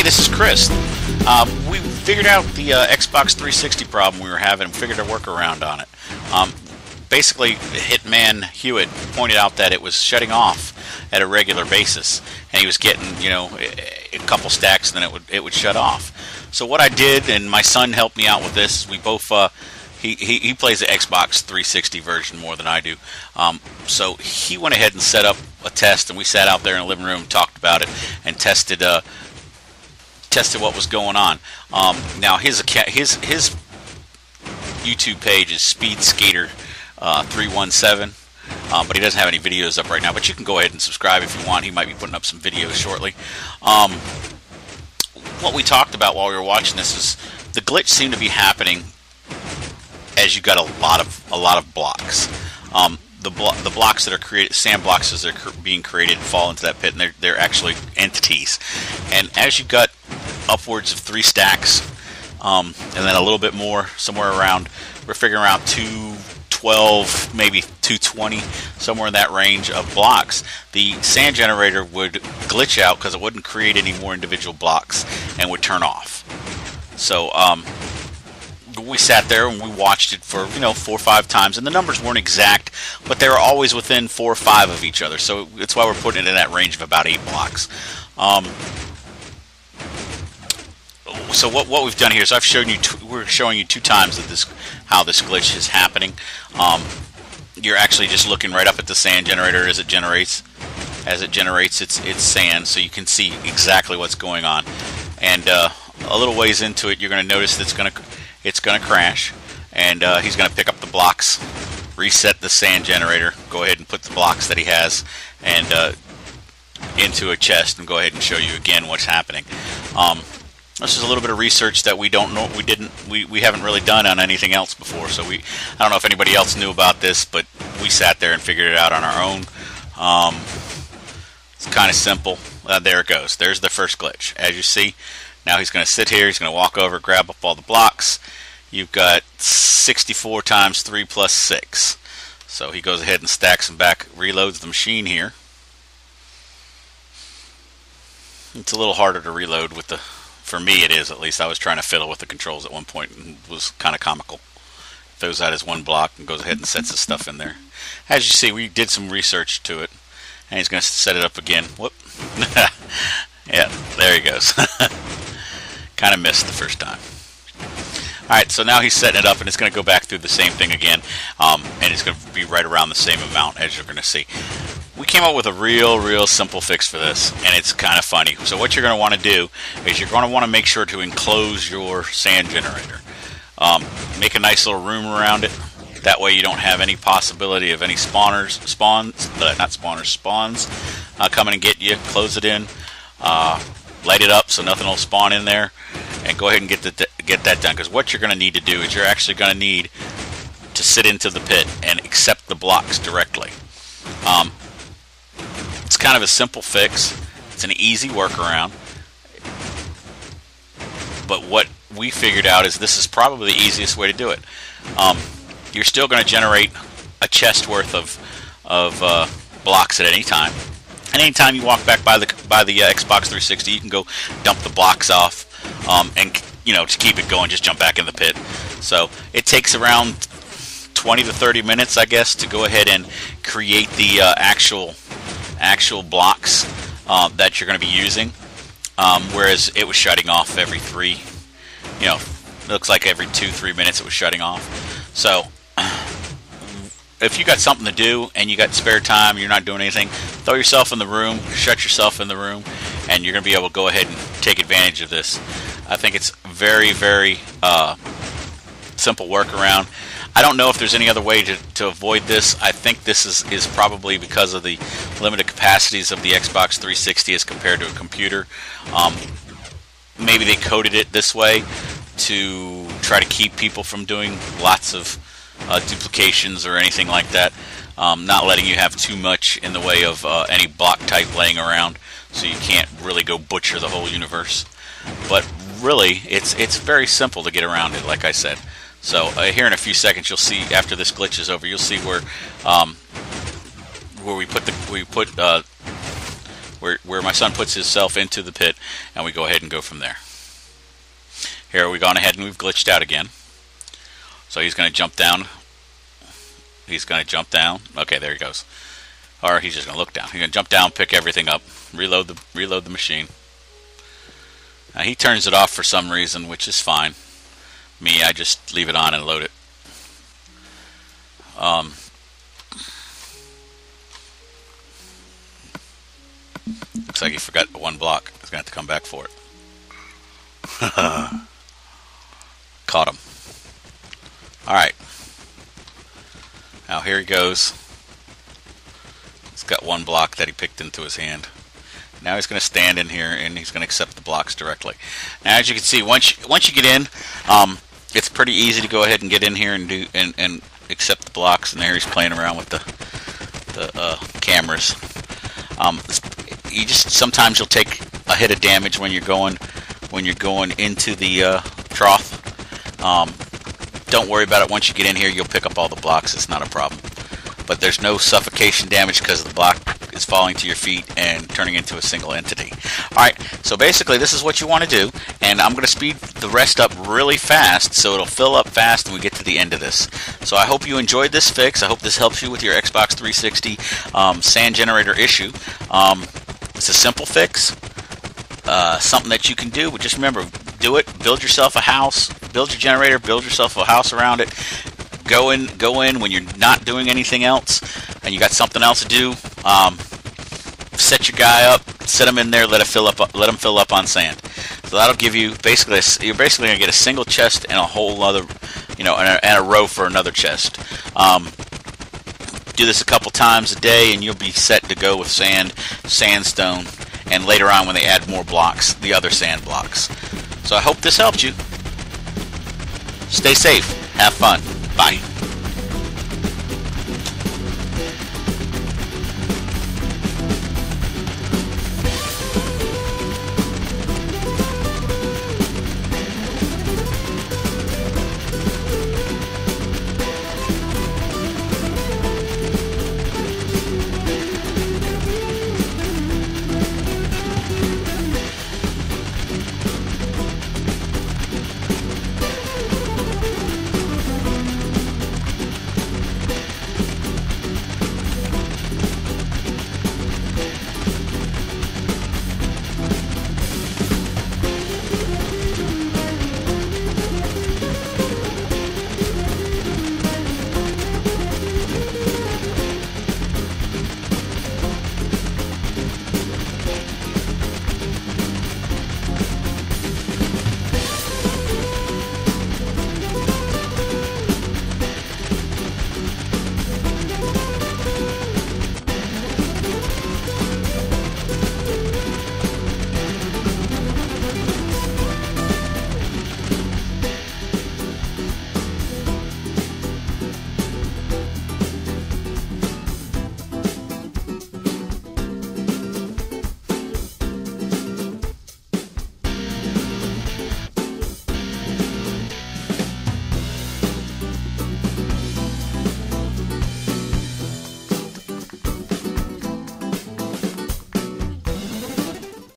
this is Chris. We figured out the Xbox 360 problem we were having and figured a workaround on it. Basically, Hitman Hewitt pointed out that it was shutting off at a regular basis, and he was getting, you know, a couple stacks, and then it would shut off. So what I did, and my son helped me out with this, we both he plays the Xbox 360 version more than I do. So he went ahead and set up a test, and we sat out there in the living room and talked about it and tested what was going on. Now his YouTube page is Speed Skater 317, but he doesn't have any videos up right now. But you can go ahead and subscribe if you want. He might be putting up some videos shortly. What we talked about while we were watching this is the glitch seemed to be happening as you got a lot of blocks. The blocks that are created, sand blocks as they're being created, fall into that pit, and they're actually entities. And as you got upwards of 3 stacks, and then a little bit more, somewhere around, we're figuring around 212, maybe 220, somewhere in that range of blocks, the sand generator would glitch out because it wouldn't create any more individual blocks and would turn off. So we sat there and we watched it for 4 or 5 times, and the numbers weren't exact, but they were always within 4 or 5 of each other. So that's why we're putting it in that range of about 8 blocks. So what we've done here is I've shown you we're showing you 2 times that how this glitch is happening. You're actually just looking right up at the sand generator as it generates its sand, so you can see exactly what's going on. And a little ways into it, you're going to notice that it's going to crash, and he's going to pick up the blocks, reset the sand generator, go ahead and put the blocks that he has and into a chest, and go ahead and show you again what's happening. This is a little bit of research that we haven't really done on anything else before. So I don't know if anybody else knew about this, but we sat there and figured it out on our own. It's kind of simple. There it goes. There's the first glitch. As you see, now he's going to sit here. He's going to walk over, grab up all the blocks. You've got 64 times 3 plus 6. So he goes ahead and stacks them back, reloads the machine here. It's a little harder to reload with the... For me, it is, at least. I was trying to fiddle with the controls at one point, and it was kind of comical. Throws out his 1 block and goes ahead and sets his stuff in there. As you see, we did some research to it, and he's going to set it up again. Whoop. Yeah, there he goes. Kind of missed the first time. Alright, so now he's setting it up, and it's going to go back through the same thing again, and it's going to be right around the same amount, as you're going to see. We came up with a real simple fix for this, and it's kind of funny. So what you're going to want to do is you're going to want to make sure to enclose your sand generator. Make a nice little room around it. That way you don't have any possibility of any spawns coming and get you. Close it in, light it up so nothing will spawn in there, and go ahead and get that done. Because what you're going to need to do is you're actually going to need to sit into the pit and accept the blocks directly. It's kind of a simple fix. It's an easy workaround. But what we figured out is this is probably the easiest way to do it. You're still going to generate a chest worth of blocks at any time. And anytime you walk back by the Xbox 360, you can go dump the blocks off, and to keep it going, just jump back in the pit. So it takes around 20 to 30 minutes, I guess, to go ahead and create the actual blocks that you're going to be using, whereas it was shutting off every 3, it looks like every 2-3 minutes it was shutting off. So if you got something to do and you got spare time, you're not doing anything, throw yourself in the room, shut yourself in the room, and you're going to be able to go ahead and take advantage of this. I think it's very simple workaround. I don't know if there's any other way to avoid this. I think this is probably because of the limited capacities of the Xbox 360 as compared to a computer. Maybe they coded it this way to try to keep people from doing lots of duplications or anything like that. Not letting you have too much in the way of any block type laying around, so you can't really go butcher the whole universe. But really, it's very simple to get around it, like I said. So here in a few seconds, you'll see after this glitch is over, you'll see where we put where my son puts himself into the pit, and we go ahead and go from there. Here we've gone ahead and we've glitched out again. So he's going to jump down. He's going to jump down. Okay, there he goes. Or he's just going to look down. He's going to jump down, pick everything up, reload the machine. Now he turns it off for some reason, which is fine. Me, I just leave it on and load it. Looks like he forgot one block. He's going to have to come back for it. Caught him. Alright. Now here he goes. He's got one block that he picked into his hand. Now he's going to stand in here and he's going to accept the blocks directly. Now as you can see, once you get in, it's pretty easy to go ahead and get in here and do and accept the blocks. And there he's playing around with the cameras. You just sometimes you'll take a hit of damage when you're going into the trough. Don't worry about it. Once you get in here, you'll pick up all the blocks. It's not a problem. But there's no suffocation damage because the block is falling to your feet and turning into a single entity. Alright, so basically this is what you want to do, and I'm going to speed the rest up really fast so it'll fill up fast when we get to the end of this. So I hope you enjoyed this fix. I hope this helps you with your Xbox 360 sand generator issue. It's a simple fix, something that you can do, but just remember, do it, build yourself a house, build your generator, build yourself a house around it. Go in when you're not doing anything else and you got something else to do. Set your guy up, set him in there, let him fill up on sand. So that'll give you you're basically gonna get a single chest and a whole other, and a row for another chest. Do this a couple times a day and you'll be set to go with sand, sandstone, and later on when they add more blocks, the other sand blocks. So I hope this helped you. Stay safe. Have fun. Bye.